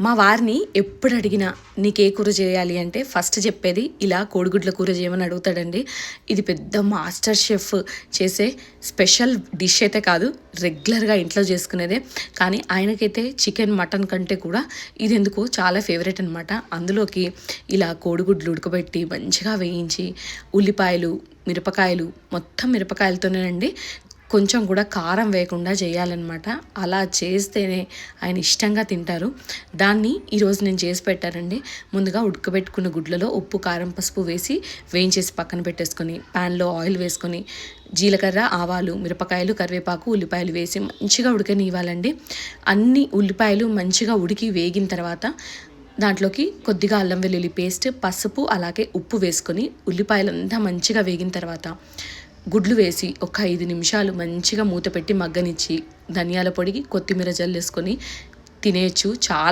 మా వారిని ఎప్పుడు అడిగినా నీకే కూర చేయాలి అంటే ఫస్ట్ చెప్పేది ఇలా కోడిగుడ్ల కూర చేయమని అడుగుతాడండి. ఇది పెద్ద మాస్టర్ షెఫ్ చేసే స్పెషల్ డిష్ అయితే కాదు, రెగ్యులర్గా ఇంట్లో చేసుకునేదే. కానీ ఆయనకైతే చికెన్ మటన్ కంటే కూడా ఇది ఎందుకో చాలా ఫేవరెట్ అనమాట. అందులోకి ఇలా కోడిగుడ్లు ఉడకబెట్టి మంచిగా వేయించి ఉల్లిపాయలు మిరపకాయలు మొత్తం మిరపకాయలతోనేనండి, కొంచెం కూడా కారం వేయకుండా చేయాలన్నమాట. అలా చేస్తేనే ఆయన ఇష్టంగా తింటారు. దాన్ని ఈరోజు నేను చేసి పెట్టానండి. ముందుగా ఉడకబెట్టుకున్న గుడ్లలో ఉప్పు కారం పసుపు వేసి వేయించేసి పక్కన పెట్టేసుకొని ప్యాన్లో ఆయిల్ వేసుకొని జీలకర్ర ఆవాలు మిరపకాయలు కరివేపాకు ఉల్లిపాయలు వేసి మంచిగా ఉడకనివ్వాలండి. అన్ని ఉల్లిపాయలు మంచిగా ఉడికి వేగిన తర్వాత దాంట్లోకి కొద్దిగా అల్లం వెల్లుల్లి పేస్ట్ పసుపు అలాగే ఉప్పు వేసుకొని ఉల్లిపాయలంతా మంచిగా వేగిన తర్వాత గుడ్లు వేసి ఒక 5 నిమిషాలు మంచిగా మూత పెట్టి మగ్గనిచ్చి ధనియాల పొడికి కొత్తిమీర జల్లేసుకొని తినేయచ్చు. చాలా